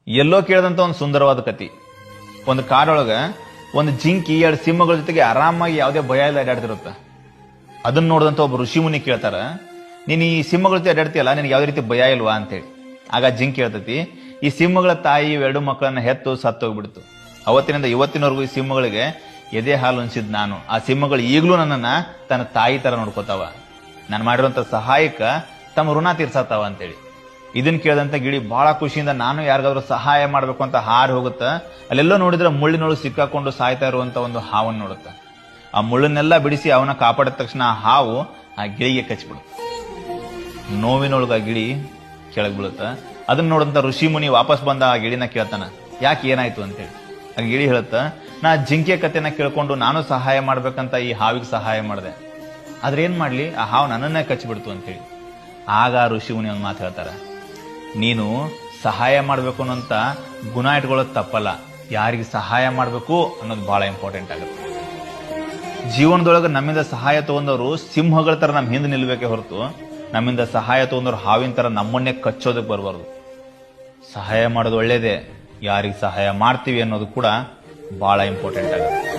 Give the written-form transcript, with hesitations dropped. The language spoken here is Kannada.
ಎಲ್ಲೋ ಕೇಳಿದಂತ ಒಂದು ಸುಂದರವಾದ ಕತಿ. ಒಂದು ಕಾಡೊಳಗ ಒಂದು ಜಿಂಕಿ 2 ಸಿಂಹಗಳ ಜೊತೆಗೆ ಆರಾಮಾಗಿ ಯಾವುದೇ ಭಯ ಇಲ್ಲ ಅಡ್ಡಾಡ್ತಿರುತ್ತ. ಅದನ್ನ ನೋಡಿದಂತ ಒಬ್ಬ ಋಷಿ ಮುನಿ ಕೇಳ್ತಾರ, ನೀನ್ ಈ ಸಿಂಹಗಳ ಜೊತೆ ಅಡ್ಡಾಡ್ತೀಯಲ್ಲ, ನಿನಗೆ ಯಾವುದೇ ರೀತಿ ಭಯ ಇಲ್ವಾ ಅಂತೇಳಿ. ಆಗ ಜಿಂಕಿ ಹೇಳ್ತತಿ, ಈ ಸಿಂಹಗಳ ತಾಯಿ 2 ಮಕ್ಕಳನ್ನ ಹೆತ್ತು ಸತ್ತೋಗ್ಬಿಡ್ತು. ಅವತ್ತಿನಿಂದ ಇವತ್ತಿನವರೆಗೂ ಈ ಸಿಂಹಗಳಿಗೆ ಎದೆ ಹಾಲು ಉಣಿಸಿದ್ ನಾನು. ಆ ಸಿಂಹಗಳು ಈಗಲೂ ನನ್ನನ್ನ ತನ್ನ ತಾಯಿ ತರ ನೋಡ್ಕೋತಾವ. ನಾನು ಮಾಡಿರುವಂತ ಸಹಾಯಕ್ಕ ತಮ್ಮ ಋಣ ತೀರ್ಸತ್ತಾವ ಅಂತೇಳಿ. ಇದನ್ನ ಕೇಳಿದಂತ ಗಿಳಿ ಬಹಳ ಖುಷಿಯಿಂದ ನಾನು ಯಾರಿಗಾದ್ರೂ ಸಹಾಯ ಮಾಡ್ಬೇಕು ಅಂತ ಹಾರಿ ಹೋಗುತ್ತ. ಅಲ್ಲೆಲ್ಲೋ ನೋಡಿದ್ರೆ ಮುಳ್ಳಿನೊಳಗೆ ಸಿಕ್ಕಾಕೊಂಡು ಸಾಯ್ತಾ ಇರುವಂತ ಒಂದು ಹಾವನ್ನು ನೋಡುತ್ತ. ಆ ಮುಳ್ಳನ್ನೆಲ್ಲ ಬಿಡಿಸಿ ಅವನ ಕಾಪಾಡಿದ ತಕ್ಷಣ ಆ ಹಾವು ಆ ಗಿಳಿಗೆ ಕಚ್ಚಿಬಿಡುತ್ತೆ. ನೋವಿನೊಳಗ ಆ ಗಿಳಿ ಕೆಳಗ್ ಬೀಳುತ್ತ. ಅದನ್ನ ನೋಡಿದಂತ ಋಷಿ ಮುನಿ ವಾಪಸ್ ಬಂದ ಆ ಗಿಳಿನ ಕೇಳ್ತಾನ, ಯಾಕೆ ಏನಾಯ್ತು ಅಂತೇಳಿ. ಆ ಗಿಳಿ ಹೇಳುತ್ತ, ನಾ ಜಿಂಕೆ ಕತೆನ ಕೇಳ್ಕೊಂಡು ನಾನು ಸಹಾಯ ಮಾಡ್ಬೇಕಂತ ಈ ಹಾವಿಗೆ ಸಹಾಯ ಮಾಡಿದೆ. ಆದ್ರೆ ಏನ್ ಮಾಡ್ಲಿ, ಆ ಹಾವು ನನ್ನನ್ನೇ ಕಚ್ಚಿಬಿಡ್ತು ಅಂತೇಳಿ. ಆಗ ಋಷಿ ಮುನಿ ಒಂದು ಮಾತು ಹೇಳ್ತಾರ, ನೀನು ಸಹಾಯ ಮಾಡ್ಬೇಕು ಅನ್ನೋಂತ ಗುಣ ಇಟ್ಕೊಳ್ಳೋದು ತಪ್ಪಲ್ಲ, ಯಾರಿಗೆ ಸಹಾಯ ಮಾಡ್ಬೇಕು ಅನ್ನೋದು ಬಹಳ ಇಂಪಾರ್ಟೆಂಟ್ ಆಗುತ್ತೆ. ಜೀವನದೊಳಗೆ ನಮ್ಮಿಂದ ಸಹಾಯ ತಗೊಂಡವರು ಸಿಂಹಗಳ ತರ ನಮ್ಮ ಹಿಂದೆ ನಿಲ್ಬೇಕೆ ಹೊರತು ನಮ್ಮಿಂದ ಸಹಾಯ ತಗೊಂಡವ್ರು ಹಾವಿನ ತರ ನಮ್ಮನ್ನೇ ಕಚ್ಚೋದಕ್ಕೆ ಬರಬಾರ್ದು. ಸಹಾಯ ಮಾಡೋದು ಒಳ್ಳೇದೇ, ಯಾರಿಗೆ ಸಹಾಯ ಮಾಡ್ತೀವಿ ಅನ್ನೋದು ಕೂಡ ಬಹಳ ಇಂಪಾರ್ಟೆಂಟ್ ಆಗುತ್ತೆ.